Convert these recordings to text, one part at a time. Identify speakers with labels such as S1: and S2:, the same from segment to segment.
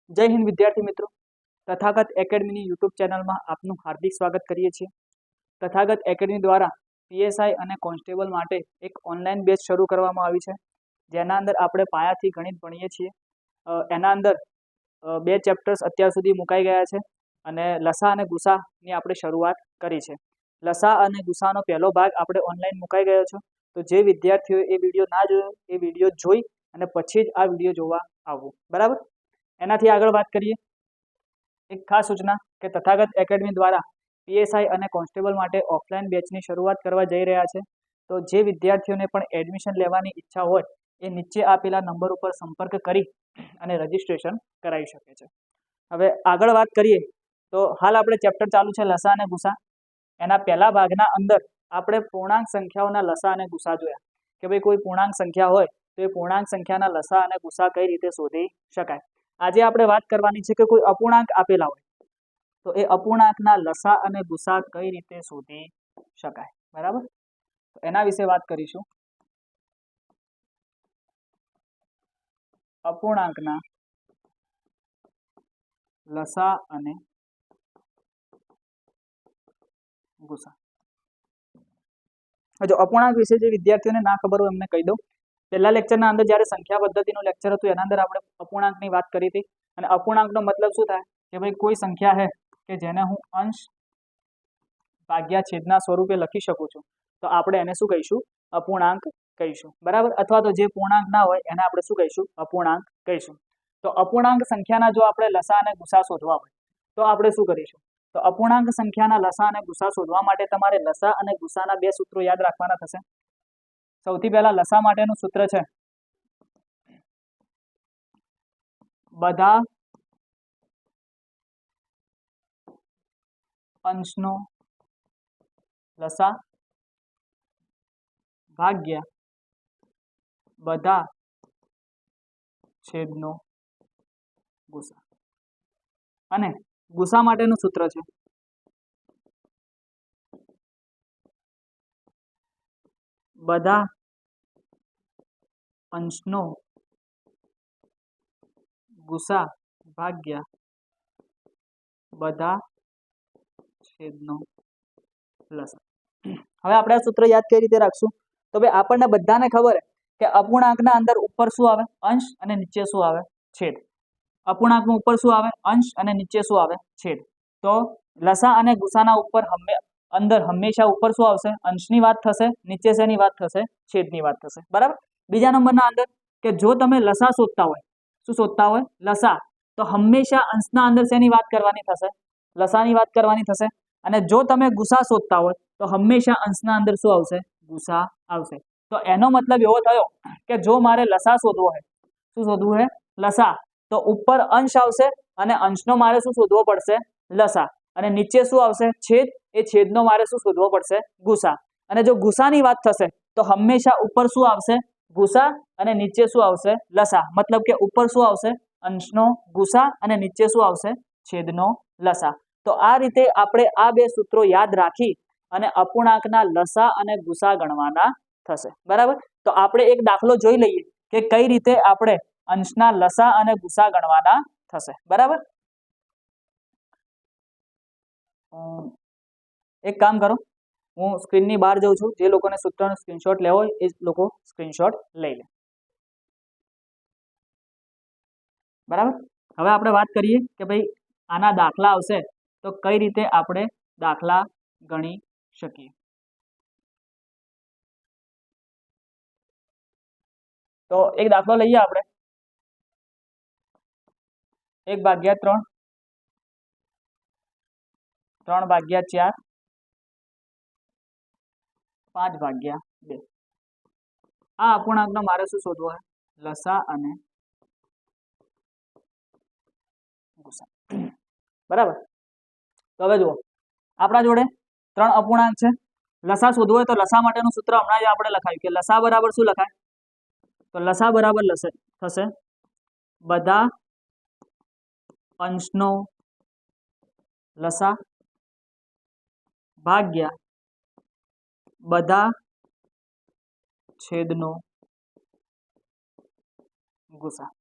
S1: જય હિન્દ વિદ્યાર્થી મિત્રો, તથાગત એકેડમીની યુટ્યુબ ચેનલમાં આપનું હાર્દિક સ્વાગત કરીએ છીએ। તથાગત એકેડમી દ્વારા પીએસઆઈ અને કોન્સ્ટેબલ માટે એક ઓનલાઈન બેચ શરૂ કરવામાં આવી છે, જેના અંદર આપણે પાયાથી ગણિત ભણીએ છીએ। એના અંદર બે ચેપ્ટર્સ અત્યાર સુધી મુકાઈ ગયા છે અને લસા અને ગુસાની આપણે શરૂઆત કરી છે। લસા અને ગુસાનો પહેલો ભાગ આપણે ઓનલાઈન મુકાઈ ગયો છે, તો જે વિદ્યાર્થીઓએ એ વિડીયો ના જોયો એ વિડીયો જોઈ અને પછી જ આ વિડીયો જોવા આવવું, બરાબર। એનાથી આગળ વાત કરીએ, એક ખાસ સૂચના કે તથાગત એકેડમી દ્વારા પીએસઆઈ અને કોન્સ્ટેબલ માટે ઓફલાઈન બેચની શરૂઆત કરવા જઈ રહ્યા છે। તો જે વિદ્યાર્થીઓને પણ એડમિશન લેવાની ઈચ્છા હોય એ નીચે આપેલા નંબર ઉપર સંપર્ક કરી અને રજીસ્ટ્રેશન કરાવી શકે છે। હવે આગળ વાત કરીએ તો હાલ આપણે ચેપ્ટર ચાલુ છે લસા અને ગુસા। એના પહેલા ભાગના અંદર આપણે પૂર્ણાંક સંખ્યાઓના લસા અને ગુસા જોયા કે ભાઈ કોઈ પૂર્ણાંક સંખ્યા હોય તો એ પૂર્ણાંક સંખ્યાના લસા અને ગુસા કઈ રીતે શોધી શકાય। આજે આપણે વાત કરવાની છે કે કોઈ અપૂર્ણાંક આપેલા હોય તો એ અપૂર્ણાંકના લસા અને ગુસા કઈ રીતે શોધી શકાય, બરાબર। તો એના વિશે વાત કરીશું। અપૂર્ણાંકના લસા અને ગુસા। જો અપૂર્ણાંક વિશે જે વિદ્યાર્થીઓને ના ખબર હોય એમને કહી દઉં। પહેલા લેક્ચરના અંદર જ્યારે સંખ્યા પદ્ધતિનું લેક્ચર હતું એના અંદર આપણે અપૂર્ણાંકની વાત કરી હતી અને અપૂર્ણાંકનો મતલબ શું થાય કે ભાઈ કોઈ સંખ્યા છે કે જેને હું અંશ ભાગ્યા છેદના સ્વરૂપે લખી શકું છું, તો આપણે એને શું કહીશું? અપૂર્ણાંક કહીશું, બરાબર। અથવા તો જે પૂર્ણાંક ના હોય એને આપણે શું કહીશું? અપૂર્ણાંક કહીશું। તો અપૂર્ણાંક સંખ્યાના જો આપણે લસા અને ગુસા શોધવા હોય તો આપણે શું કરીશું? તો અપૂર્ણાંક સંખ્યાના લસા અને ગુસા શોધવા માટે તમારે લસા અને ગુસાના બે સૂત્રો યાદ રાખવાના થશે। સૌથી પહેલા લસા માટેનું સૂત્ર છે બધા અંશનો લસા ભાગ્યા બધા છેદનો ગુસા। અને ગુસા માટેનું સૂત્ર છે બધા અંશનો ગુસા ભાગ્યા બધા છેદનો લસા। હવે આપણે આ સૂત્ર યાદ કઈ રીતે રાખશું? તો ભાઈ આપણને બધાને ખબર કે અપૂર્ણાંકના અંદર ઉપર શું આવે? અંશ અને નીચે શું આવે? છેદ। અપૂર્ણાંકમાં ઉપર શું આવે? અંશ અને નીચે શું આવે? છેદ। તો લસા અને ગુસાના ઉપર અંદર હંમેશા ઉપર શું આવશે? અંશની વાત થશે, નીચે શેની વાત થશે? છેદની વાત થશે, બરાબર। બીજા નંબરના અંદર કે જો તમે લસા શોધતા હોય, શું શોધતા હોય? લસા, તો હંમેશા અંશના અંદર શેની વાત કરવાની થશે? લસાની વાત કરવાની થશે। અને જો તમે ગુસા શોધતા હોય તો હંમેશા અંશના અંદર શું આવશે? ગુસા આવશે। તો એનો મતલબ એવો થયો કે જો મારે લસા શોધવો હોય, શું શોધવું છે? લસા, તો ઉપર અંશ આવશે અને અંશનો મારે શું શોધવો પડશે? લસા। અને નીચે શું આવશે? છેદ, એ છેદનો મારે શું શોધવો પડશે? ગુસા। અને જો ગુસાની વાત થશે તો હંમેશા ઉપર શું આવશે? ગુસા અને નીચે શું આવશે? લસા। મતલબ કે ઉપર શું આવશે? અંશનો ગુસા અને નીચે શું આવશે? છેદનો લસા। તો આ રીતે આપણે આ બે સૂત્રો યાદ રાખી અને અપૂર્ણાંકના લસા અને ગુસા ગણવાના થશે, બરાબર। તો આપણે એક દાખલો જોઈ લઈએ કે કઈ રીતે આપણે અંશના લસા અને ગુસા ગણવાના થશે, બરાબર। એક કામ કરો, હું સ્ક્રીનની બહાર જઉં છું, જે લોકોને સૂત્રનો સ્ક્રીનશોટ લેવો હોય એ લોકો સ્ક્રીનશોટ લઈ લે, બરાબર। હવે આપણે વાત કરીએ કે ભાઈ આના દાખલા આવશે તો કઈ રીતે આપણે દાખલા ગણી શકીએ। તો એક દાખલો લઈએ આપણે, 1/3, 3/4, 5/2। આ અપૂર્ણાંકનો મારે શું શોધવો છે? લસા અને ગુસા, બરાબર। તો હવે જુઓ, આપણા જોડે 3 અપૂર્ણાંક છે। લસા શોધવો હોય તો લસા માટેનું સૂત્ર હમણાં જ આપણે લખાયું કે લસા બરાબર શું લખાય? તો લસા બરાબર થશે બધા અંશનો લસા ભાગ્યા બધા છેદનો ગુસા।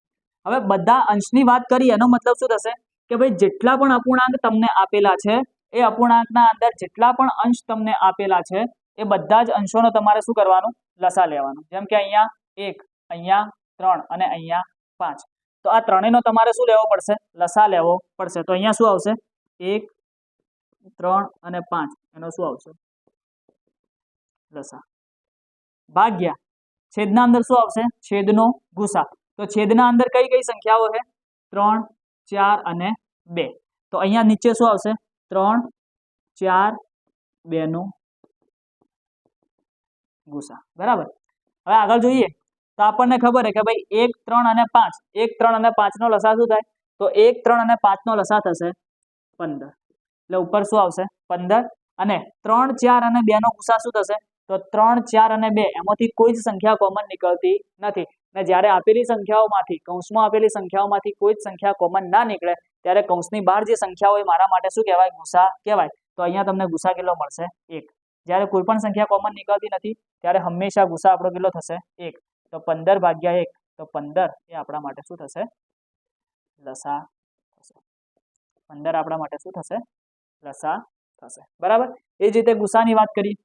S1: હવે બધા અંશની વાત કરી એનો મતલબ શું થશે કે ભાઈ જેટલા પણ અપૂર્ણાંક તમને આપેલા છે એ અપૂર્ણાંકના અંદર જેટલા પણ અંશ તમને આપેલા છે એ બધા જ અંશોનો તમારે શું કરવાનું લસા લેવાનું જેમ કે અહીંયા 1 અહીંયા 3 અને અહીંયા 5 તો આ ત્રણેયનો તમારે શું લેવો પડશે લસા લેવો પડશે તો અહીંયા શું આવશે 1 3 અને 5 એનો શું આવશે લસા ભાગ્યા છેદના અંદર શું આવશે છેદનો ગુસા તો છેદના અંદર કઈ કઈ સંખ્યાઓ છે 3 4 અને 2 તો અહીંયા નીચે શું આવશે 3 4 2 નો ગુસા બરાબર હવે આગળ જોઈએ તો આપણને ખબર છે કે ભાઈ 1 3 અને 5 1 3 અને 5 નો લસા શું થાય તો 1 3 અને 5 નો લસા થશે 15 એટલે ઉપર શું આવશે 15 અને 3 4 અને 2 નો ગુસા શું થશે તો 3 4 અને 2 એમાંથી કોઈ જ સંખ્યા કોમન નીકળતી નથી અને જ્યારે આપેલી સંખ્યાઓમાંથી કૌંસમાં આપેલી સંખ્યાઓમાંથી કોઈ જ સંખ્યા કોમન ના નીકળે ત્યારે કૌંસની બહાર જે સંખ્યા હોય મારા માટે શું કહેવાય ગુસા કહેવાય તો અહીંયા તમને ગુસા કેટલો મળશે 1 જ્યારે કોઈ પણ સંખ્યા કોમન નીકળતી નથી ત્યારે હંમેશા ગુસા આપણો કેટલો થશે 1 તો 15 ભાગ્યા 1 તો 15 એ આપણા માટે શું થશે લસા થશે 15 આપણા માટે શું થશે લસા થશે બરાબર એ જ રીતે ગુસાની વાત કરીએ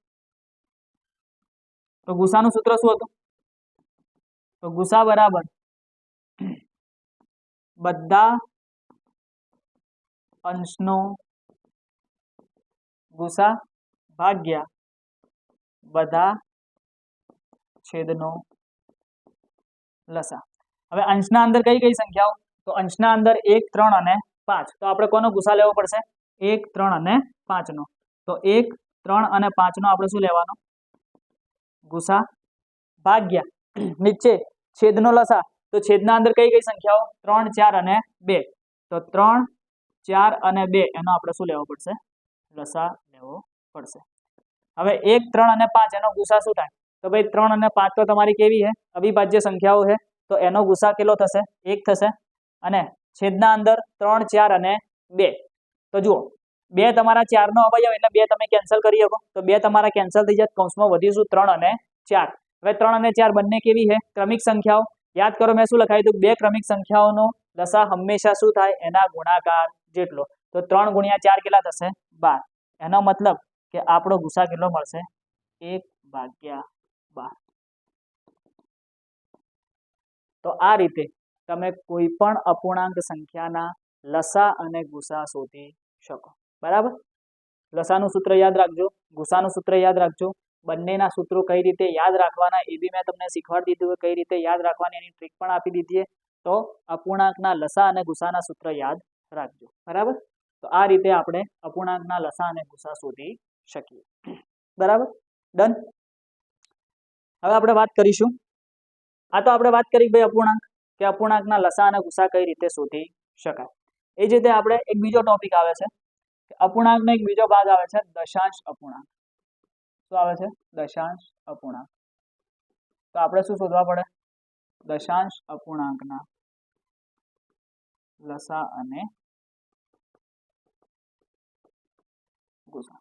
S1: તો ગુસાનું સૂત્ર શું હતું તો ગુસા બરાબર બધા અંશનો ગુસા ભાગ્યા બધા છેદનો લસા હવે અંશના અંદર કઈ કઈ સંખ્યાઓ તો અંશના અંદર 1 3 અને 5 તો આપણે કોનો ગુસા લેવો પડશે 1 3 અને 5 નો તો 1 3 અને 5 નો આપણે શું લેવાનો ગુસા ભાગ્યા નીચે છેદનો લસા તો છેદના અંદર કઈ કઈ સંખ્યાઓ 3 4 અને 2 તો 3 4 અને 2 એનો આપણે શું લેવો પડશે લસા લેવો પડશે હવે 1 3 અને 5 એનો ગુસા શું થાય તો ભાઈ 3 અને 5 તો તમારી કેવી છે અવિભાજ્ય સંખ્યાઓ છે તો એનો ગુસા કેટલો થશે 1 થશે અને છેદના અંદર 3 4 અને 2 તો જુઓ 2 તમારા 4 નો અવયવ એટલે 2 તમે કેન્સલ કરી શકો તો 2 તમારા કેન્સલ થઈ જાય કૌંસમાં વધીશું 3 અને 4 હવે 3 અને 4 બંને કેવી છે ક્રમિક સંખ્યાઓ યાદ કરો મેં શું લખાયું હતું બે ક્રમિક સંખ્યાઓનો લસા હંમેશા શું થાય એના ગુણાકાર જેટલો તો 3 ગુણ્યા 4 કેટલા થશે 12 એનો મતલબ કે આપણો ગુસા કેટલો મળશે 1/12 તો આ રીતે તમે કોઈ પણ અપૂર્ણાંક સંખ્યાના લસા અને ગુસા શોધી શકો બરાબર લસાનું સૂત્ર યાદ રાખજો ગુસાનું સૂત્ર યાદ રાખજો બંનેના સૂત્રો કઈ રીતે યાદ રાખવાના એ બી મેં તમને શીખવાડી દીધું કઈ રીતે યાદ રાખવાની એની ટ્રીક પણ આપી દીધી તો અપૂર્ણાંકના લસા અને ગુસાના સૂત્ર યાદ રાખજો બરાબર તો આ રીતે આપણે અપૂર્ણાંકના લસા અને ગુસા શોધી શકીએ બરાબર ડન હવે આપણે વાત કરીશું આ તો આપણે વાત કરી ભાઈ અપૂર્ણાંક કે અપૂર્ણાંકના લસા અને ગુસા કઈ રીતે શોધી શકાય એ જ રીતે આપણે એક બીજો ટોપિક આવે છે કે અપૂર્ણાંકનો એક બીજો ભાગ આવે છે દશાંશ અપૂર્ણાંક શું આવે છે દશાંશ અપૂર્ણાંક તો આપણે શું શોધવા પડે દશાંશ અપૂર્ણાંકના લસા અને ગુસા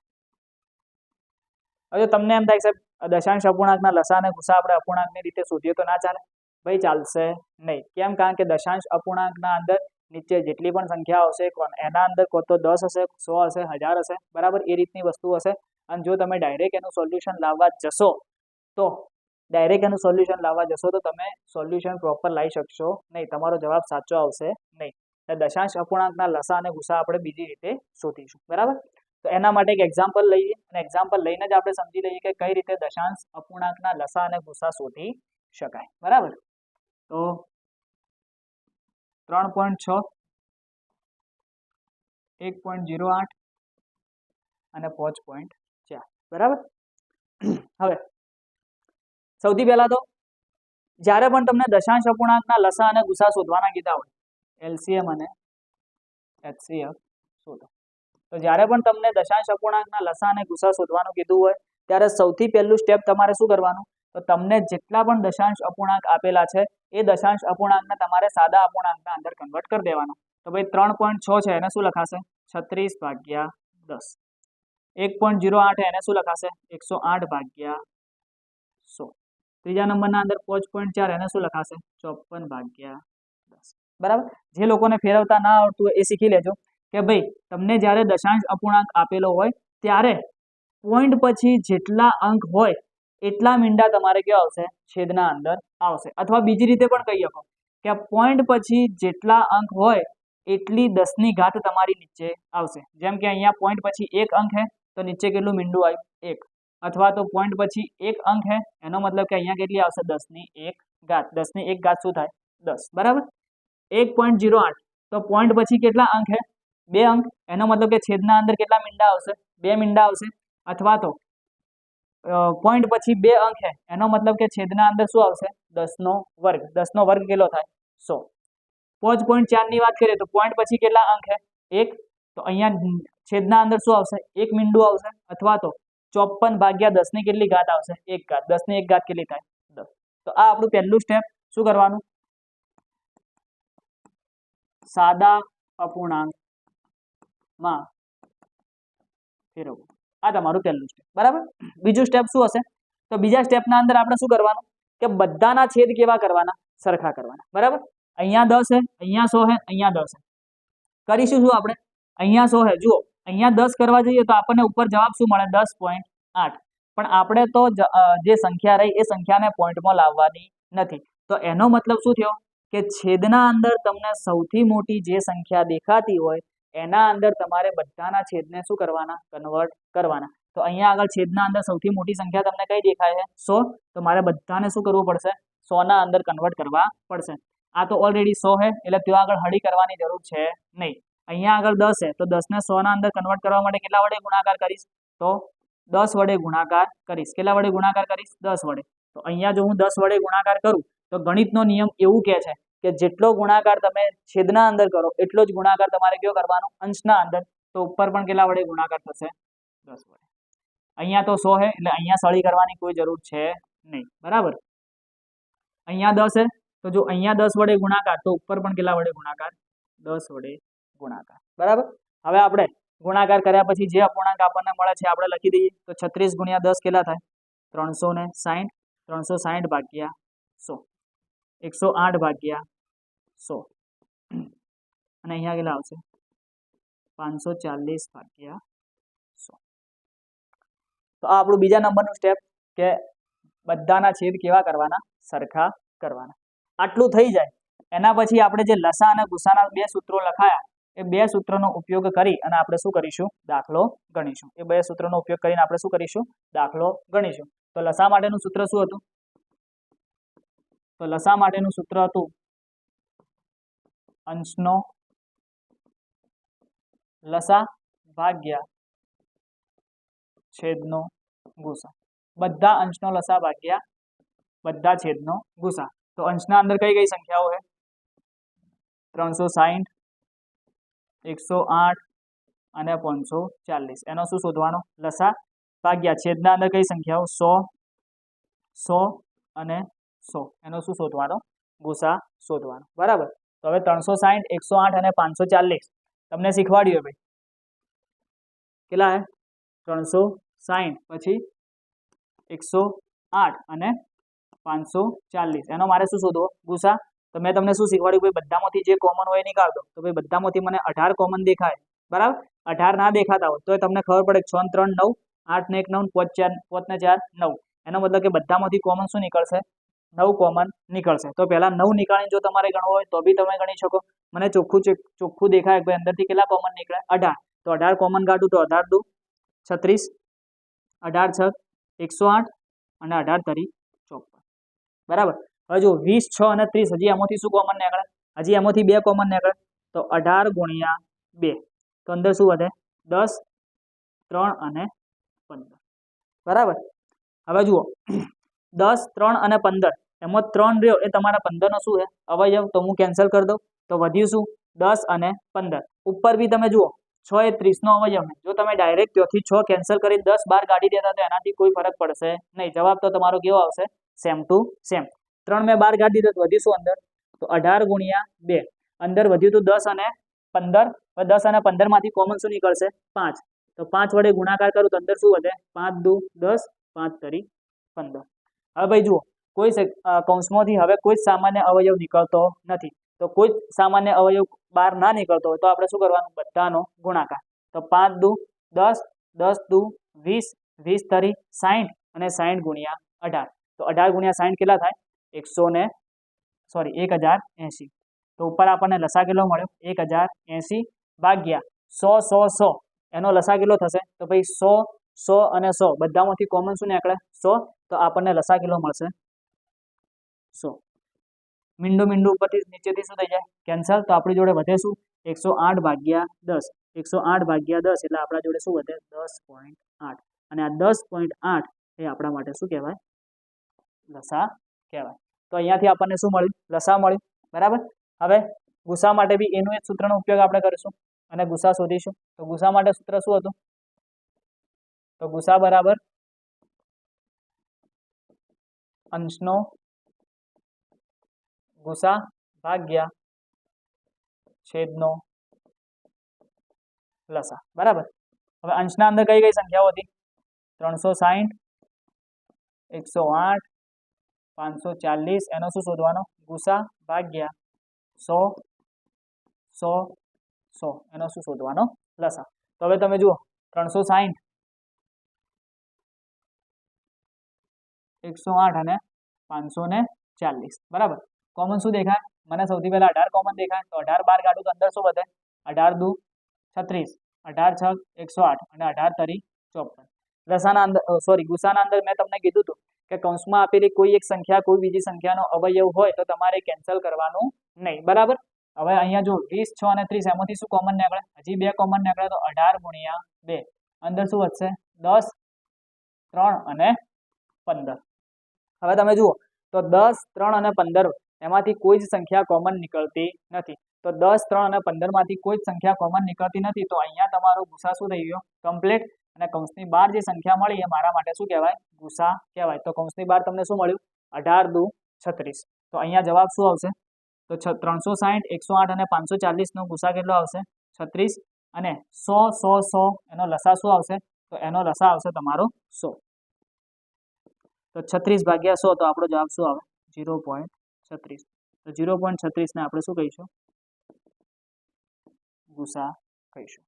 S1: હવે તમને એમ થાય કે દશાંશ અપૂર્ણાંકના લસા અને ગુસા આપણે અપૂર્ણાંકની રીતે શોધીએ તો ના ચાલે ભાઈ ચાલશે નહીં કેમ કારણ કે દશાંશ અપૂર્ણાંકના અંદર નીચે જેટલી પણ સંખ્યા આવશે એના અંદર કોઈ તો 10 હશે 100 હશે 1000 હશે બરાબર એ રીતની વસ્તુ હશે અને જો તમે ડાયરેક્ટ એનું સોલ્યુશન લાવવા જશો તો તમે સોલ્યુશન પ્રોપર લાવી શકશો નહીં તમારો જવાબ સાચો આવશે નહીં એટલે દશાંશ અપૂર્ણાંકના લસા અને ગુસા આપણે બીજી રીતે શોધીશું બરાબર તો એના માટે એક એક્ઝામ્પલ લઈએ અને એક્ઝામ્પલ લઈને જ આપણે સમજી લઈએ કે કઈ રીતે દશાંશ અપૂર્ણાંકના લસા અને ગુસા શોધી શકાય બરાબર તો 3.6 1.08 અને 5.4 બરાબર હવે સૌથી પહેલા તો જ્યારે પણ તમને દશાંશ અપૂર્ણાંકના લસા અને ગુસા શોધવાના કીધા હોય એલસીએમ અને એચસીએફ શોધો તો જ્યારે પણ તમને દશાંશ અપૂર્ણાંકના લસા અને ગુસા શોધવાનું કીધું હોય ત્યારે સૌથી પહેલું સ્ટેપ તમારે શું કરવાનું તો તમને જેટલા પણ દશાંશ અપૂર્ણાંક આપેલા છે એ દશાંશ અપૂર્ણાંકને તમારે સાદા અપૂર્ણાંકના અંદર કન્વર્ટ કરી દેવાનો તો ભાઈ 3.6 છે એને શું લખાશે 36/10 1.08 એને શું લખાશે 108/100 ત્રીજા નંબરના અંદર 5.4 એને શું લખાશે 54/10 બરાબર. જે લોકોને ફેરવતા ના આવડતું હોય એ શીખી લેજો કે ભાઈ તમને જ્યારે દશાંશ અપૂર્ણાંક આપેલો હોય ત્યારે પોઈન્ટ પછી જેટલા અંક હોય એટલા મીંડા તમારે કેવા આવશે? છેદના અંદર આવશે. અથવા બીજી રીતે પણ કહી શકો કે પોઈન્ટ પછી જેટલા અંક હોય એટલી 10ની ઘાત તમારી નીચે આવશે. જેમ કે અહીંયા પોઈન્ટ પછી 1 અંક है તો નીચે કેટલું મીંડું આવ્યું? 1. અથવા તો પોઈન્ટ પછી 1 અંક है એનો મતલબ કે અહીંયા કેટલી આવશે? 10ની 1 ઘાત. 10ની 1 ઘાત શું થાય? 10. બરાબર. 1.08 તો પોઈન્ટ પછી કેટલા અંક है? 2 અંક. એનો મતલબ કે છેદના અંદર કેટલા મીંડા આવશે? 2 મીંડા આવશે. અથવા તો પોઈન્ટ પછી 2 અંક है એનો મતલબ કે છેદના અંદર શું આવશે? 10નો વર્ગ. 10નો વર્ગ કેટલો થાય? 100. 5.4 ની વાત કરીએ તો પોઈન્ટ પછી કેટલા અંક है? 1. તો અહીંયા છેદના અંદર શું આવશે? 1 મીંડું આવશે. અથવા તો 54 ભાગ્યા 10ની કેટલી ઘાત આવશે? 1 ઘાત. 10ની 1 ઘાત કેટલી થાય? 10. તો આ આપણું પહેલું સ્ટેપ. શું કરવાનું? સાદા અપૂર્ણાંકમાં ફેરવવું. આ તમારું પહેલું સ્ટેપ. બરાબર. બીજું સ્ટેપ શું હશે? તો બીજા સ્ટેપના અંદર આપણે શું કરવાનું કે બધાના છેદ કેવા કરવાના? સરખા કરવાના. બરાબર. અહીંયા 10 है, અહીંયા 100 है, અહીંયા 10 है. કરીશું શું આપણે? અહીંયા 100 है. જુઓ અહીંયા 10 કરવા જઈએ તો આપણને ઉપર જવાબ શું મળે? 10.8. પણ આપણે તો જે સંખ્યા રહી એ સંખ્યાને પોઈન્ટમાં લાવવાની નથી. તો એનો મતલબ શું થયો કે છેદના અંદર તમને સૌથી મોટી જે સંખ્યા દેખાતી હોય એના અંદર તમારે બધાના છેદને શું કરવાના? કન્વર્ટ કરવાના. તો અહીંયા આગળ છેદના અંદર સૌથી મોટી સંખ્યા તમને કઈ દેખાય છે? 100. તો મારે બધાને શું કરવું પડશે? 100 ના અંદર કન્વર્ટ કરવા પડશે. આ તો ઓલરેડી 100 है એટલે ત્યાં આગળ હળી કરવાની જરૂર છે નહીં. અહીંયા આગળ 10 है તો 10 ને 100 ના અંદર કન્વર્ટ કરવા માટે કેટલા વડે ગુણાકાર કરીશ? તો 10 વડે ગુણાકાર કરીશ. કેટલા વડે ગુણાકાર કરીશ? 10 વડે. તો અહીંયા જો હું 10 વડે ગુણાકાર કરું તો ગણિતનો નિયમ એવું કહે છે કે જેટલો ગુણાકાર તમે છેદના અંદર કરો એટલો જ ગુણાકાર તમારે કયો કરવાનો? અંશના અંદર. તો ઉપર પણ કેટલા વડે ગુણાકાર થશે? 10 વડે. અહીંયા તો 100 है એટલે અહીંયા સળી કરવાની કોઈ જરૂર છે નહીં. બરાબર. અહીંયા 10 है તો જો અહીંયા 10 વડે ગુણાકાર તો ઉપર પણ કેટલા વડે ગુણાકાર? 10 વડે ગુણાકાર. બરાબર. હવે આપણે ગુણાકાર કર્યા પછી જે અપૂર્ણાંક આપણને મળે છે આપણે લખી દઈએ. તો 36 ગુણ્યા 10 કેટલા થાય? 360. 360 ભાગ્યા 100. 108 ભાગ્યા 100. અને અહીંયા કેટલા આવશે? 540 ભાગ્યા 100. તો આ આપણું બીજા નંબરનું સ્ટેપ કે બધાના છેદ કેવા કરવાના? સરખા કરવાના. આટલું થઈ જાય એના પછી આપણે જે લસા અને ગુસાના બે સૂત્રો લખાયા એ બે સૂત્રનો ઉપયોગ કરી અને આપણે શું કરીશું? દાખલો ગણીશું. એ બે સૂત્રનો ઉપયોગ કરીને આપણે શું કરીશું? દાખલો ગણીશું. તો લસા માટેનું સૂત્ર શું હતું? તો લસા માટેનું સૂત્ર હતું અંશનો લસા ભાગ્યા છેદનો ગુસા. બધા અંશનો લસા ભાગ્યા બધા છેદનો ગુસા. તો અંશના અંદર કઈ કઈ સંખ્યાઓ છે? 360, 108 અને 540. એનો શું શોધવાનો? લસા ભાગ્યા છેદના અંદર કઈ સંખ્યાઓ? 100, 100 અને 100. એનો શું શોધવાનો? ગુસા શોધવાનો. બરાબર. તો હવે 360, 108 અને 540 તમને શીખવાડ્યું ભાઈ કેટલા હે? 360 પછી 108 અને 540. એનો મારે શું શોધવો? ગુસા. તો મેં તમને શું શીખવાડ્યું ભાઈ? બધામાંથી જે કોમન હોય નીકાળ દો. તો ભાઈ બધામાંથી મને 18 કોમન દેખાય. બરાબર. 18 ના દેખાતા હોય તો તમને ખબર પડે 6 ને 3 9, 8 ને 1 9, 5 ને 4 9. એનો મતલબ કે બધામાંથી કોમન શું નીકળશે? 9 કોમન નીકળશે. તો પહેલા 9 નીકાળીને જો તમારે ગણવો હોય તો બી તમે ગણી શકો. મને ચોખ્ખું દેખાય ભાઈ અંદરથી કેટલા કોમન નીકળે? 18. તો 18 કોમન કાઢું તો 18 દુ 36, 18 6 108 અને 18 તરી 54. બરાબર. હવે જો 20, 6 અને 30 હજી એમાંથી શું કોમન નીકળે? હજી એમાંથી 2 કોમન નીકળે. તો 18 ગુણ્યા 2 તો અંદર શું વધે? 10, 3 અને 15. બરાબર. હવે જુઓ 10, 3 અને 15 એમાં 3 રહ્યો એ તમારા 15 નો શું છે? અવયવ. તો હું કેન્સલ કરી દઉં તો વધ્યું શું? 10 અને 15. ઉપર બી તમે જુઓ 6 એ 30 નો અવયવ છે. જો તમે ડાયરેક્ટ ત્યાંથી 6 કેન્સલ કરી 10 બહાર કાઢી દેતા તો એનાથી કોઈ ફરક પડશે નહીં. જવાબ તો તમારો કેવો આવશે? Same to same. 3 મેં બહાર કાઢી દીધો તો વધ્યું શું અંદર? તો 18 ગુણ્યા 2 અંદર વધ્યું તો 10 અને 15. 10 અને 15 માંથી કોમન શું નીકળશે? 5. તો 5 વડે ગુણાકાર કરું તો અંદર શું વધે? 5 દુ 10, 5 તરી 15. હવે ભાઈ જુઓ કોઈ કૌંસમાંથી હવે કોઈ સામાન્ય અવયવ નીકળતો નથી. તો કોઈ જ સામાન્ય અવયવ બહાર ના નીકળતો હોય તો આપણે શું કરવાનું, બધાનો ગુણાકાર. તો 5 દુ 10, 10 દુ 20, 20 તરી 60 અને 60 ગુણ્યા 18. તો 18 ગુણ્યા 60 કેટલા થાય, 1080. તો ઉપર આપણને લસા કેટલો મળ્યો, 1080 ભાગ્યા 100 100 100. એનો લસા કેટલો થશે, તો ભાઈ 100 100 અને 100 બધામાંથી કોમન શું નીકળે, 100. તો આપણને લસા કેટલો મળશે, 100. મીંડું મીંડું ઉપરથી નીચેથી શું થઈ જાય, કેન્સલ. તો આપણી જોડે વધે શું, 108 ભાગ્યા 10. 108 ભાગ્યા 10 એટલે આપણા જોડે શું વધે, 10.8. અને આ 10.8 એ આપણા માટે શું કહેવાય, લસા કહેવાય. તો અહીંયાથી આપણને શું મળ્યું, લસા મળ્યું. બરાબર. હવે ગુસા માટે બી એનું એક સૂત્રનો ઉપયોગ આપણે કરીશું અને ગુસા શોધીશું. તો ગુસા માટે સૂત્ર શું હતું, તો ગુસા બરાબર અંશનો ગુસા ભાગ્યા છેદનો લસા. બરાબર. હવે અંશના અંદર કઈ કઈ સંખ્યાઓ હતી, 360, 108, 540. એનો શું શોધવાનો, ગુસા ભાગ્યા 100 100 100. એનો શું શોધવાનો, લસા. તો હવે તમે જુઓ 360, 108 અને 540. બરાબર. કોમન શું દેખાય, મને સૌથી પહેલા 18 કોમન દેખાય. તો 18 બહાર કાઢું તો અંદર શું વધે, 18 દુ 36, 18 6 108 અને 18 તરી 54. લસાના અંદર ગુસાના અંદર મેં તમને કીધું હતું કે કૌંસમાં આપેલી કોઈ એક સંખ્યા કોઈ બીજી સંખ્યાનો અવયવ હોય તો તમારે કેન્સલ કરવાનું નહીં. બરાબર. હવે અહીંયા જો 20 6 અને 30 એમાંથી શું કોમન નીકળે, હજી 2 કોમન નીકળે. તો 18 ગુણ્યા 2 અંદર શું વધશે, 10 3 અને 15. હવે તમે જુઓ તો 10 3 અને 15 એમાંથી કોઈ જ સંખ્યા કોમન નીકળતી નથી. તો 10 3 અને 15 માંથી કોઈ જ સંખ્યા કોમન નીકળતી નથી. તો અહીંયા તમારો ગુસા શું થઈ ગયો, કમ્પ્લીટ. અને કૌંસની બહાર જે સંખ્યા મળી એ મારા માટે શું કહેવાય, ગુસા કહેવાય. તો કૌંસની બહાર તમને શું મળ્યું, 18 દુ 36. તો અહીંયા જવાબ શું આવશે, તો 360 108 અને 540 નો ગુસા કેટલો આવશે, 36. અને 100 100 100 એનો લસા શું આવશે, તો એનો લસા આવશે તમારો 100. તો 36 ભાગ્યા 100 તો આપણો જવાબ શું આવે, 0.36. તો 0.36 ને આપણે શું કહીશું, ગુસા કહીશું.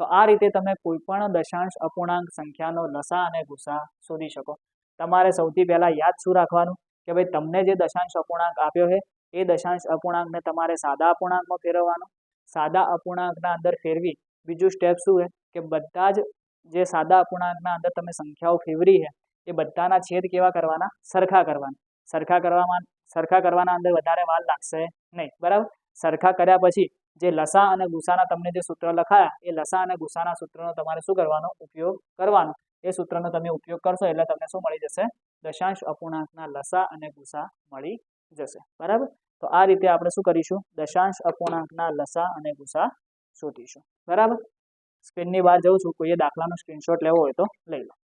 S1: તો આ રીતે તમે કોઈ પણ દશાંશ અપૂર્ણાંક સંખ્યાનો લસા અને ગુસા શોધી શકો. તમારે સૌથી પહેલા યાદ શું રાખવાનું કે ભાઈ તમને જે દશાંશ અપૂર્ણાંક આપ્યો છે એ દશાંશ અપૂર્ણાંકને તમારે સાદા અપૂર્ણાંકમાં ફેરવવાનો. સાદા અપૂર્ણાંકના અંદર ફેરવી બીજું સ્ટેપ શું છે કે બધા જ જે સાદા અપૂર્ણાંકના અંદર તમે સંખ્યાઓ ફેરવી છે એ બધાના છેદ કેવા કરવાના, સરખા કરવાના. સરખા કરવાના અંદર વધારે વાર લાગશે નહીં. બરાબર. સરખા કર્યા પછી જે લસા અને ગુસાના તમને જે સૂત્ર લખાયા એ લસા અને ગુસાના સૂત્રનો તમારે શું કરવાનો, ઉપયોગ કરવાનો. એ સૂત્રનો તમે ઉપયોગ કરશો એટલે તમને શું મળી જશે, દશાંશ અપૂર્ણાંકના લસા અને ગુસા મળી જશે. બરાબર. તો આ રીતે આપણે શું કરીશું, દશાંશ અપૂર્ણાંકના લસા અને ગુસા શોધીશું. બરાબર. સ્ક્રીનની બહાર જઉં છું, કોઈએ દાખલાનો સ્ક્રીનશોટ લેવો હોય તો લઈ લો.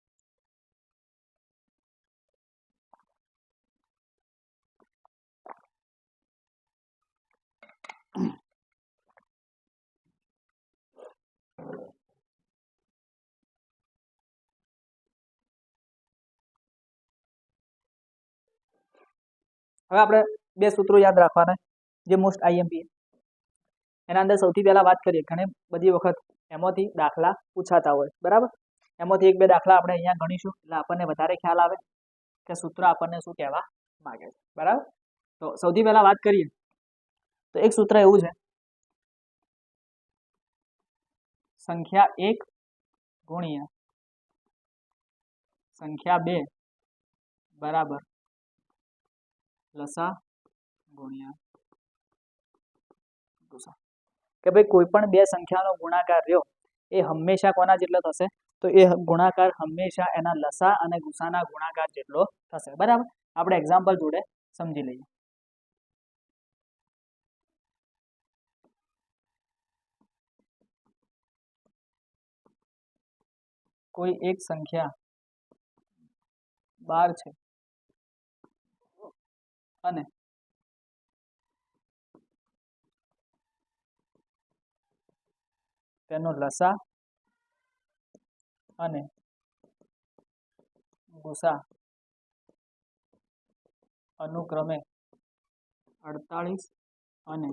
S1: હવે આપણે બે સૂત્રો યાદ રાખવાના જે મોસ્ટ આઈએમપી. એના અંદર સૌથી પહેલા વાત કરીએ, ઘણી બધી વખત એમાંથી દાખલા પૂછાતા હોય. બરાબર. એમાંથી એક બે દાખલા આપણે અહીંયા ગણીશું એટલે આપણને વધારે ખ્યાલ આવે કે સૂત્ર આપણને શું કહેવા માંગે છે. બરાબર. તો સૌથી પહેલા વાત કરીએ તો એક સૂત્ર એવું છે, સંખ્યા 1 ગુણ્યા સંખ્યા 2 બરાબર લસા ગુણ્યા ગુસા. કે ભાઈ કોઈ પણ બે સંખ્યાનો ગુણાકાર રહ્યો એ હંમેશા કોના જેટલો થશે, તો એ ગુણાકાર હંમેશા એના લસા અને ગુસાના ગુણાકાર જેટલો થશે. બરાબર. આપણે એક્ઝામ્પલ જોડે સમજી લઈએ. કોઈ એક સંખ્યા 12 છે અને તેનો લસા અને ગુસા અનુક્રમે 48 અને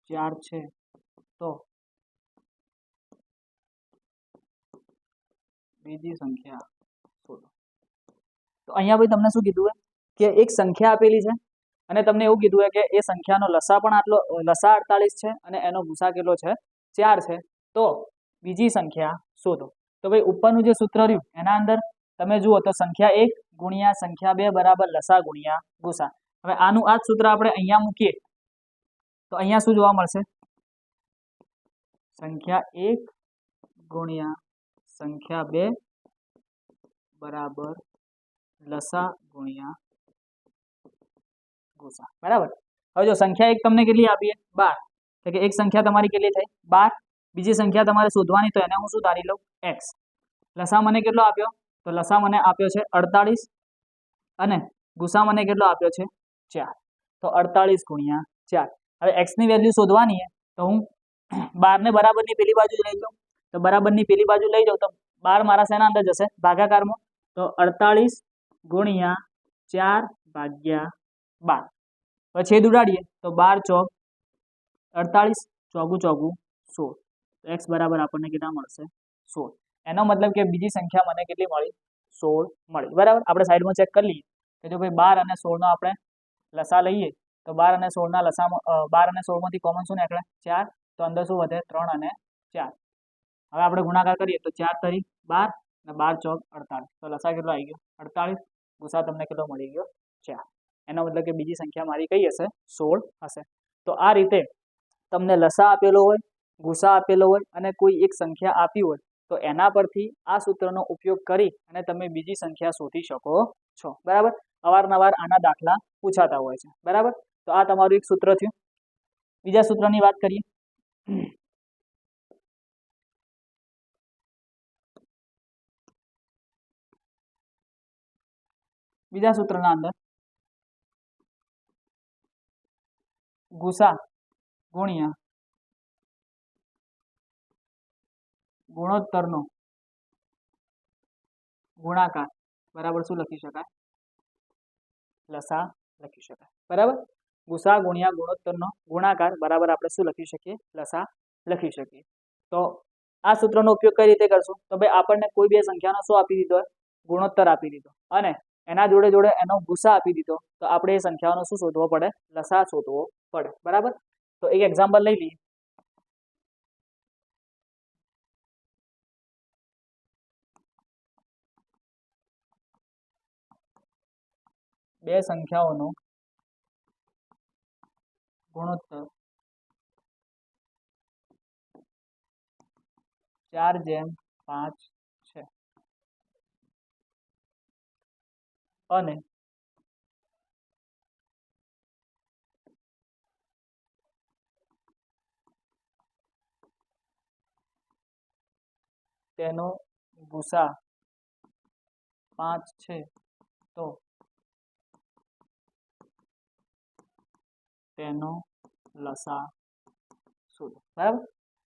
S1: 4 છે તો બીજી સંખ્યા શોધો. તો અહીંયા ભાઈ તમને શું કીધું કે એક સંખ્યા આપેલી છે અને તમને એવું કીધું કે એ સંખ્યાનો લસા પણ આટલો, લસા 48 છે અને એનો ગુસા કેટલો છે 4 છે, તો બીજી સંખ્યા શોધો. તો ભાઈ ઉપરનું જે સૂત્ર રહ્યું એના અંદર તમે જુઓ તો સંખ્યા 1 ગુણ્યા સંખ્યા 2 બરાબર લસા ગુણ્યા ગુસા. હવે આનું આ જ સૂત્ર આપણે અહીંયા મૂકીએ તો અહીંયા શું જોવા મળશે? સંખ્યા 1 ગુણ્યા સંખ્યા 2 બરાબર લસા ગુણ્યા ગુસા. બરાબર. હવે જો સંખ્યા 1 તમને કેટલી આપીએ 12, એટલે કે એક સંખ્યા તમારી કેટલી થઈ 12. બીજી સંખ્યા તમારે શોધવાની તો એને હું શું ધારી લઉં x. લસા મને કેટલો આપ્યો? તો લસા મને આપ્યો છે 48 અને ગુસા મને કેટલો આપ્યો છે 4. તો 48 ગુણ્યા 4. હવે x ની વેલ્યુ શોધવાની છે તો હું 12 ને બરાબરની પેલી બાજુ લઈ જાઉં. તો બરાબરની પેલી બાજુ લઈ જાઉં તો 12 મારા શેના અંદર જશે? ભાગાકારમાં. તો 48 ગુણ્યા 4 ભાગ્યા 12. પછી છેદ ઉડાડીએ તો 12 ચોક 48, ચોગું ચોગું 16. x બરાબર આપણને કેટલા મળશે? 16. એનો મતલબ કે બીજી સંખ્યા મને કેટલી મળી? 16 મળી. બરાબર. આપણે સાઈડમાં ચેક કરી લઈએ કે જો ભાઈ 12 અને 16 નો આપણે લસા લઈએ તો 12 અને 16 ના લસામાં 12 અને 16 માંથી કોમન શું નીકળે? 4. તો અંદર શું વધે? 3 અને 4. હવે આપણે ગુણાકાર કરીએ તો 4 તરી 12 અને 12 ચોક 48. તો લસા કેટલો આવી ગયો? 48. ગુસા તમને કેટલો મળી ગયો? 4. એનો મતલબ કે બીજી સંખ્યા મારી કઈ હશે? 16 હશે. તો આ રીતે તમને લસા આપેલો હોય, ગુસા આપેલો હોય અને કોઈ એક સંખ્યા આપી હોય તો એના પરથી આ સૂત્રનો ઉપયોગ કરી અને તમે બીજી સંખ્યા શોધી શકો છો. બરાબર. અવારનવાર આના દાખલા પૂછાતા હોય છે. બરાબર. તો આ તમારું એક સૂત્ર થયું. બીજા સૂત્રની વાત કરીએ. બીજા સૂત્રના અંદર ગુસા ગુણ્યા ગુણોત્તરનો ગુણાકાર બરાબર શું લખી શકાય? લસા લખી શકાય. બરાબર. ગુસા ગુણ્યા ગુણોત્તરનો ગુણાકાર બરાબર આપણે શું લખી શકીએ? લસા લખી શકીએ. તો આ સૂત્રનો ઉપયોગ કઈ રીતે કરશું? તો ભાઈ આપણને કોઈ બે સંખ્યાનો શું આપી દીધો? ગુણોત્તર આપી દીધો અને એના જોડે જોડે એનો ગુસા આપી દીધો. તો આપણે એ સંખ્યાઓનો શું શોધવો પડે? લસા શોધવો પડે. બરાબર. તો એક એક્ઝામ્પલ લઈ લઈએ. બે સંખ્યાઓનો ગુણોત્તર 4:5 છે અને તેનો ગુસા 5 છે તો તેનો લસા શોધો. બરાબર.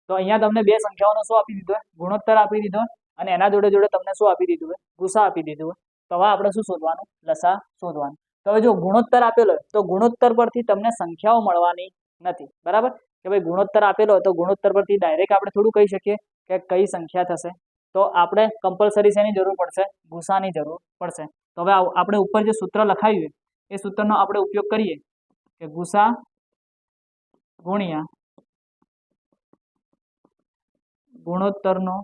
S1: તો અહીંયા તમને બે સંખ્યાઓનો શું આપી દીધો? ગુણોત્તર આપી દીધો અને એના જોડે જોડે તમને શું આપી દીધું? ગુસા આપી દીધું. તો હવે આપણે શું શોધવાનું? લસા શોધવાનું. તો હવે જો ગુણોત્તર આપેલો હોય તો ગુણોત્તર પરથી તમને સંખ્યાઓ મળવાની નથી. બરાબર. કે ભાઈ ગુણોત્તર આપેલો હોય તો ગુણોત્તર પરથી ડાયરેક્ટ આપણે થોડું કહી શકીએ કે કઈ સંખ્યા થશે? તો આપણે કમ્પલસરી શેની જરૂર પડશે? ગુસાની જરૂર પડશે. તો હવે આપણે ઉપર જે સૂત્ર લખાયું એ સૂત્રનો આપણે ઉપયોગ કરીએ કે ગુસા ગુણ્યા ગુણોત્તરનો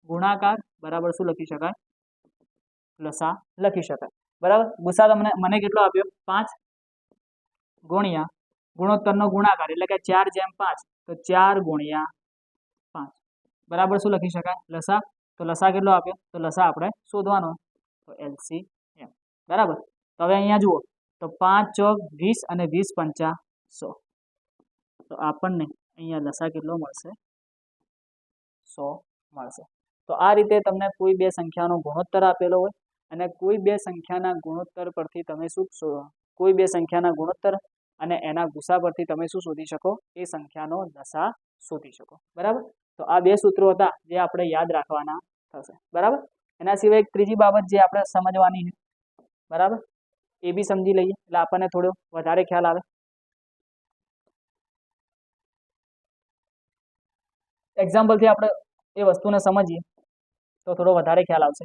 S1: ગુણાકાર બરાબર શું લખી શકાય? લસા લખી શકાય. બરાબર. ગુસા તમને મને કેટલો આપ્યો? 5 ગુણ્યા ગુણોત્તરનો ગુણાકાર એટલે કે 4:5. તો 4 ગુણ્યા 5 બરાબર શું લખી શકાય? લસા. તો લસા કેટલો આપ્યો? તો લસા આપણે શોધવાનો તો LCM. બરાબર. તો હવે અહીંયા જુઓ તો 5 ચોક 20 અને 20 પંચા 100. તો આપણને અહીંયા લસા કેટલો મળશે? 100 મળશે. તો આ રીતે તમને કોઈ બે સંખ્યાનો ગુણોત્તર આપેલો હોય અને કોઈ બે સંખ્યાના ગુણોત્તર પરથી તમે શું કોઈ બે સંખ્યાના ગુણોત્તર અને એના ગુસા પરથી તમે શું શોધી શકો? એ સંખ્યાનો લસા શોધી શકો. બરાબર. તો આ બે સૂત્રો હતા જે આપણે યાદ રાખવાના થશે. બરાબર. એના સિવાય એક ત્રીજી બાબત જે આપણે સમજવાની છે. બરાબર. એ બી સમજી લઈએ એટલે આપણને થોડો વધારે ખ્યાલ આવે. એક્ઝામ્પલથી આપણે એ વસ્તુને સમજીએ તો થોડો વધારે ખ્યાલ આવશે.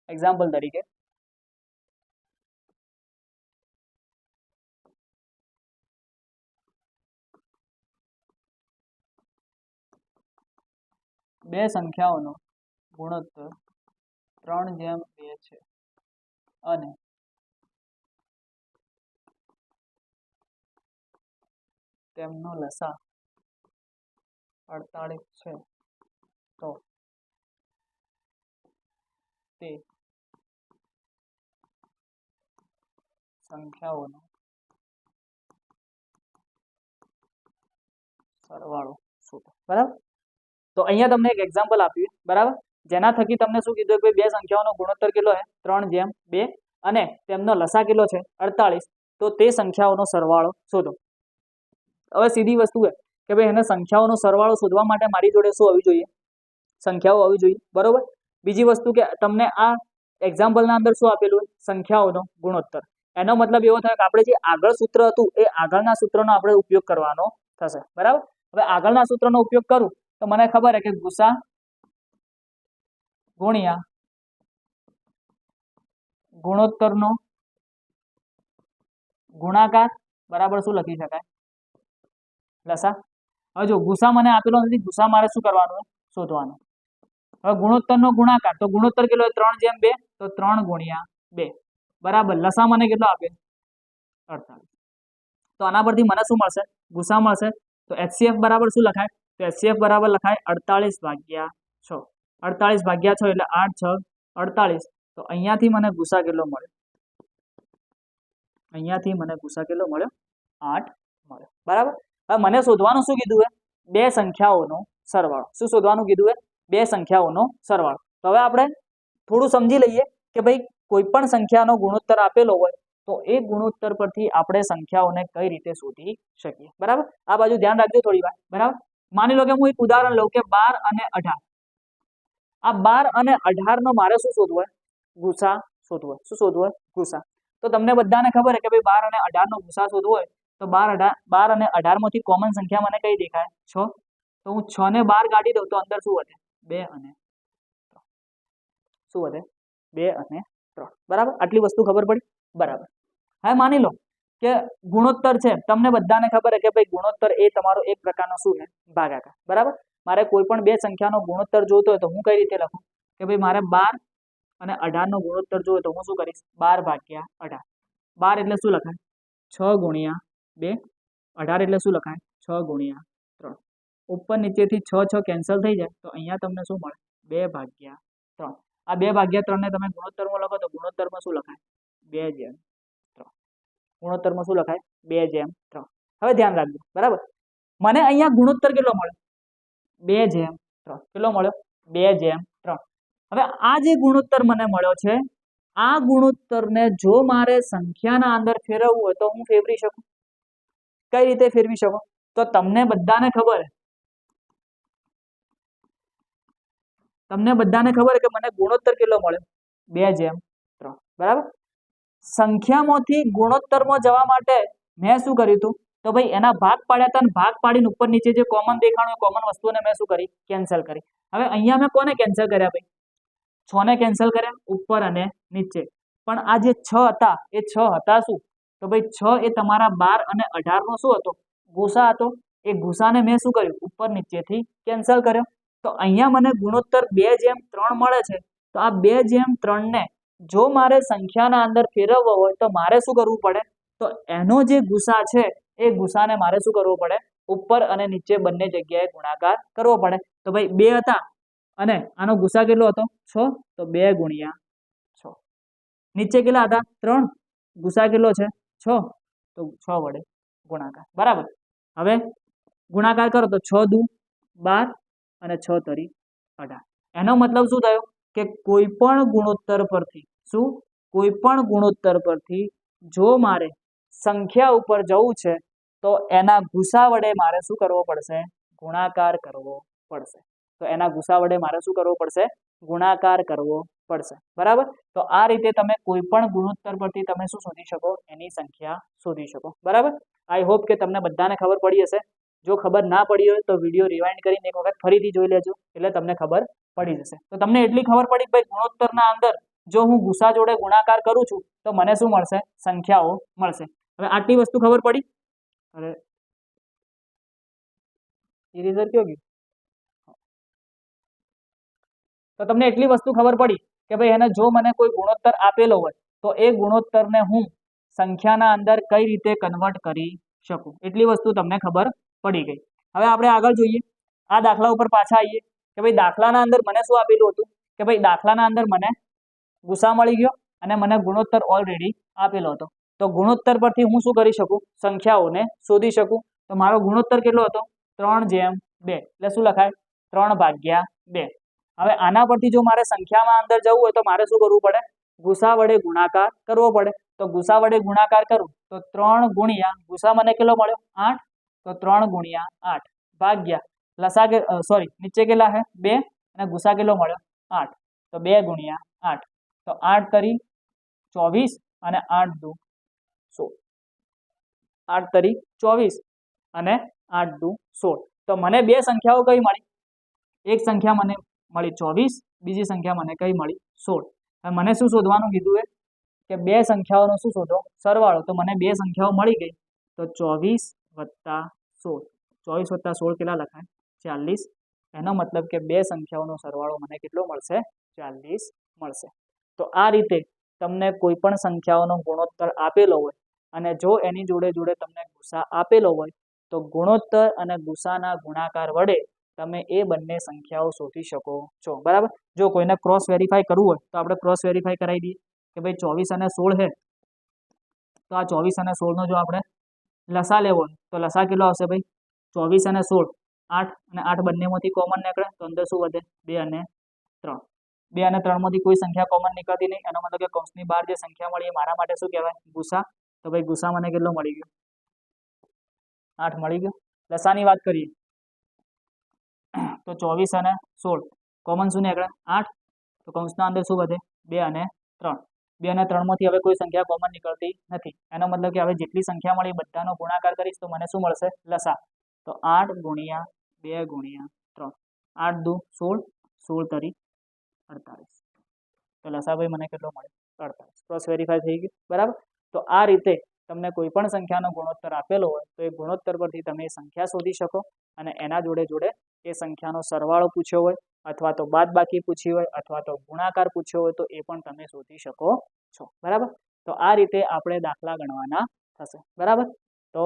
S1: એક્ઝામ્પલ તરીકે બે સંખ્યાઓનો ગુણોત્તર 3:2 છે અને તેમનો લસા 48 છે તો તે સંખ્યાઓનો સરવાળો શોધો. બરાબર. તો અહીંયા તમને એક એક્ઝામ્પલ આપ્યું, બરાબર, જેના થકી તમને શું કીધું કે બે સંખ્યાઓનો ગુણોત્તર કેટલો છે 3:2 અને તેમનો લસા કેટલો છે 48, તો તે સંખ્યાઓનો સરવાળો શોધો. હવે સીધી વસ્તુ છે કે ભાઈ એને સંખ્યાઓનો સરવાળો શોધવા માટે મારી જોડે શું હોવી જોઈએ? સંખ્યાઓ હોવી જોઈએ. બરોબર. બીજી વસ્તુ કે તમને આ એક્ઝામ્પલના અંદર શું આપેલું? સંખ્યાઓનો ગુણોત્તર. એનો મતલબ એવો થાય કે આપણે જે આગળ સૂત્ર હતું એ આગળના સૂત્રનો આપણે ઉપયોગ કરવાનો થશે. બરાબર. હવે આગળના સૂત્રનો ઉપયોગ કરું તો મને ખબર છે કે ગુસા ગુણ્યા ગુણોત્તરનો ગુણાકાર બરાબર શું લખી શકાય? લસા. હવે જો ગુસા મને આપેલો નથી, ગુસા મારે શું કરવાનું? શોધવાનો. હવે ગુણોત્તરનો ગુણાકાર, તો ગુણોત્તર કેટલો? 3:2, તો 3 × 2 બરાબર. લસા મને કેટલો આપે? 48. તો આના પરથી મને શું મળશે? ગુસા મળશે. તો HCF બરાબર શું લખાય? તો HCF બરાબર લખાય 48/6. 48/6 એટલે 8 × 6 = 48. તો અહીંયાથી મને ગુસા કેટલો મળ્યો? અહીંયાથી મને ગુસા કેટલો મળ્યો? 8 મળ્યો. બરાબર. હવે મને શોધવાનું શું કીધું? બે સંખ્યાઓનો સરવાળો. શું શોધવાનું કીધું? બે સંખ્યાઓનો સરવાળો. તો હવે આપણે થોડું સમજી લઈએ કે ભાઈ કોઈ પણ સંખ્યાનો ગુણોત્તર આપેલો હોય તો એ ગુણોત્તર પરથી આપણે સંખ્યાઓને કઈ રીતે શોધી શકીએ. બરાબર. આ બાજુ ધ્યાન રાખજો થોડી વાર. બરાબર. માની લો કે હું એક ઉદાહરણ લઉં કે 12 અને 18. આ 12 અને 18 નો મારે શું શોધવો? ગુસા શોધવો. શું શોધવો? ગુસા. તો તમને બધાને ખબર છે કે ભાઈ 12 અને 18 નો ગુસા શોધવો હોય તો 12 અને 18 માંથી કોમન સંખ્યા મને કઈ દેખાય? 6. તો હું 6 ને 12 કાઢી દઉં તો અંદર શું વધે? 2 અને 3. શું વધે? 2 અને 3. બરાબર. આટલી વસ્તુ ખબર પડી? બરાબર. હવે માની લો કે ગુણોત્તર છે, તમને બધાને ખબર છે કે ભાઈ ગુણોત્તર એ તમારો એક પ્રકારનો શું છે? ભાગાકાર. બરાબર. મારે કોઈ પણ બે સંખ્યાનો ગુણોત્તર જોતો હોય તો હું કઈ રીતે લખું કે ભાઈ મારે 12 અને 18 નો ગુણોત્તર જોઈએ તો હું શું કરીશ? 12/18. 12 એટલે શું લખાય? 6 × 2. 18 એટલે શું લખાય? 6 × 3. ઉપર નીચેથી 6 કેન્સલ થઈ જાય તો અહીંયા તમને શું મળે? 2/3. આ 2/3 ને તમે ગુણોત્તરમાં લખો તો ગુણોત્તરમાં શું લખાય? 2/3. ગુણોત્તરમાં શું લખાય? 2/3. હવે ધ્યાન રાખજો. બરાબર. મને અહીંયા ગુણોત્તર કેટલો મળ્યો? 2/3. કેટલો મળ્યો? 2/3. હવે આ જે ગુણોત્તર મને મળ્યો છે આ ગુણોત્તરને જો મારે સંખ્યાના અંદર ફેરવવું હોય તો હું ફેરવી શકું. કઈ રીતે ફેરવી શકું? તો તમને બધાને ખબર કે મને ગુણોત્તર કેટલો મળ્યો? 2/3. બરાબર. સંખ્યામાંથી ગુણોત્તરમાં જવા માટે મેં શું કર્યું હતું? તો ભાઈ એના ભાગ પાડ્યા હતા અને ભાગ પાડીને ઉપર નીચે જે કોમન દેખાણું એ કોમન વસ્તુને મેં શું કરી? કેન્સલ કરી. હવે અહીંયા મેં કોને કેન્સલ કર્યા? ભાઈ 6 ને કેન્સલ કર્યા ઉપર અને નીચે. પણ આ જે 6 હતા એ 6 હતા શું? તો ભાઈ 6 એ તમારા 12 અને 18 નો શું હતો? ગુસા હતો. એ ગુસાને મેં શું કર્યું? ઉપર નીચેથી કેન્સલ કર્યો. તો અહીંયા મને ગુણોત્તર 2/3 મળે છે. તો આ 2/3 ને જો મારે સંખ્યાના અંદર ફેરવવો હોય તો મારે શું કરવું પડે? તો એનો જે ગુસા છે એ ગુસાને મારે શું કરવો પડે? ઉપર અને નીચે બંને જગ્યાએ ગુણાકાર કરવો પડે. તો ભાઈ 2 હતા અને આનો ગુસા કેટલો હતો? 6. તો 2 × 6. નીચે કેટલા હતા? 3. ગુસા કેટલો છે? 6. તો 6 વડે ગુણાકાર. બરાબર. હવે ગુણાકાર કરો તો 6 દુ 12 અને 6 તરી 18. એનો મતલબ શું થયો કે કોઈ પણ ગુણોત્તર પરથી જો મારે સંખ્યા ઉપર જવું છે તો એના ગુસા વડે મારે શું કરવો પડશે? ગુણાકાર કરવો પડશે. તો એના ગુસા વડે મારે શું કરવો પડશે? ગુણાકાર કરવો પડશે બરાબર. તો આ રીતે તમે કોઈ પણ ગુણોત્તર પરથી તમે શું શોધી શકો, એની સંખ્યા શોધી શકો બરાબર. આઈ હોપ કે તમને બધાને ખબર પડી હશે. જો ખબર ના પડી હોય તો વિડીયો રિવાઇન્ડ કરીને એક વખત ફરીથી જોઈ લેજો, એટલે તમને ખબર પડી જશે. તો તમને એટલી ખબર પડી કે ભાઈ ગુણોત્તરના અંદર જો હું ગુસા જોડે ગુણાકાર કરું છું તો મને શું મળશે, સંખ્યાઓ મળશે. હવે આટલી વસ્તુ ખબર પડી. અરે ઇરેઝર ક્યાં ગયું? તો તમને એટલી વસ્તુ ખબર પડી કે ભાઈ એને જો મને કોઈ ગુણોત્તર આપેલો હોય તો એ ગુણોત્તરને હું સંખ્યાના અંદર કઈ રીતે કન્વર્ટ કરી શકું, એટલી વસ્તુ તમને ખબર પડી ગઈ. હવે આપણે આગળ જોઈએ, આ દાખલા ઉપર પાછા આવીએ કે ભાઈ દાખલાના અંદર મને શું આપેલું હતું કે ભાઈ દાખલાના અંદર મને ગુસા મળી ગયો અને મને ગુણોત્તર ઓલરેડી આપેલો હતો. તો ગુણોત્તર પરથી હું શું કરી શકું, સંખ્યાઓને શોધી શકું. તો મારો ગુણોત્તર કેટલો હતો, 3:2, એટલે શું લખાય, 3/2. હવે આના પરથી જો મારે સંખ્યામાં અંદર જવું હોય તો મારે શું કરવું પડે, ગુસા વડે ગુણાકાર કરવો પડે. તો ગુસા વડે ગુણાકાર કરું તો 3 ગુણ્યા ગુસા મને કેટલો મળ્યો, 8. તો 3 ગુણ્યા 8 ભાગ્યા લસા કે સોરી નીચે કેટલા છે 2 અને ગુસા કેટલો મળ્યો 8. તો 2 ગુણ્યા 8. તો 8 તરી 24 અને 8 દુ 16. 8 તરી 24 અને 8 દુ 16. તો મને બે સંખ્યાઓ કઈ મળી, એક સંખ્યા મને મળી 24, બીજી સંખ્યા મને કઈ મળી 16. હવે મને શું શોધવાનું કીધું છે કે બે સંખ્યાઓનો શું શોધો, સરવાળો. તો મને બે સંખ્યાઓ મળી ગઈ. તો 24 વત્તા 16, 24 વત્તા 16 કેટલા લખાય, 40. એનો મતલબ કે બે સંખ્યાઓનો સરવાળો મને કેટલો મળશે, 40 મળશે. તો આ રીતે તમને કોઈ પણ સંખ્યાઓનો ગુણોત્તર આપેલો હોય અને જો એની જોડે જોડે તમને ગુસા આપેલો હોય તો ગુણોત્તર અને ગુસાના ગુણાકાર વડે તમે એ બંને સંખ્યાઓ શોધી શકો છો બરાબર. જો કોઈને ક્રોસ વેરીફાઈ કરવું હોય તો આપણે ક્રોસ વેરીફાઈ કરાવી દઈએ કે ભાઈ 24 અને 16 છે, તો આ 24 અને 16 નો જો આપણે લસા લેવો હોય તો લસા કેટલો આવશે ભાઈ, 24 અને 16, 8 અને 8 બંનેમાંથી કોમન નીકળે તો અંદર શું વધે, 2 અને 3. 2 અને 3 માંથી કોઈ સંખ્યા કોમન નીકળતી નહીં. એનો મતલબ કે કૌંસની બહાર જે સંખ્યા મળી એ મારા માટે શું કહેવાય, ગુસા. તો ભાઈ ગુસા મને કેટલો મળી ગયો, 8 મળી ગયો. લસાની વાત કરીએ તો 24 અને 16 કોમન શું નીકળે, 8. તો કૌંસના અંદર શું વધે, 2 અને 3. 2 અને 3 માંથી હવે કોઈ સંખ્યા કોમન નીકળતી નથી. એનો મતલબ કે હવે જેટલી સંખ્યા મળી બધાનો ગુણાકાર કરીશ તો મને શું મળશે, લસા. તો 8 ગુણ્યા 2 ગુણ્યા 3, 8 દુ 16, 16 તરી 48. તો લસા ભાઈ મને કેટલો મળે, 48. ક્રોસ વેરીફાઈ થઈ ગયું બરાબર. તો આ રીતે તમને કોઈ પણ સંખ્યાનો ગુણોત્તર આપેલો હોય તો એ ગુણોત્તર પરથી તમે એ સંખ્યા શોધી શકો અને એના જોડે જોડે એ સંખ્યાનો સરવાળો પૂછ્યો હોય અથવા તો બાદબાકી પૂછી હોય અથવા તો ગુણાકાર પૂછ્યો હોય તો એ પણ તમે શોધી શકો છો બરાબર. તો આ રીતે આપણે દાખલા ગણવાના થશે બરાબર. તો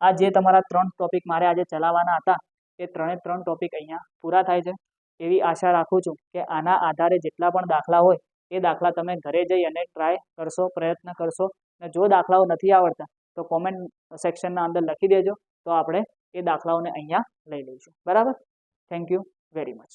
S1: આ જે તમારા 3 ટોપિક મારે આજે ચલાવવાના હતા એ 3 ટોપિક અહીંયા પૂરા થાય છે. એવી આશા રાખું છું કે આના આધારે જેટલા પણ દાખલા હોય એ દાખલા તમે ઘરે જઈ અને ટ્રાય કરશો, પ્રયત્ન કરશો. અને જો દાખલાઓ નથી આવડતા તો કોમેન્ટ સેક્શનના અંદર લખી દેજો, તો આપણે એ દાખલાઓને અહીંયા લઈ લઈશું બરાબર. Thank you very much.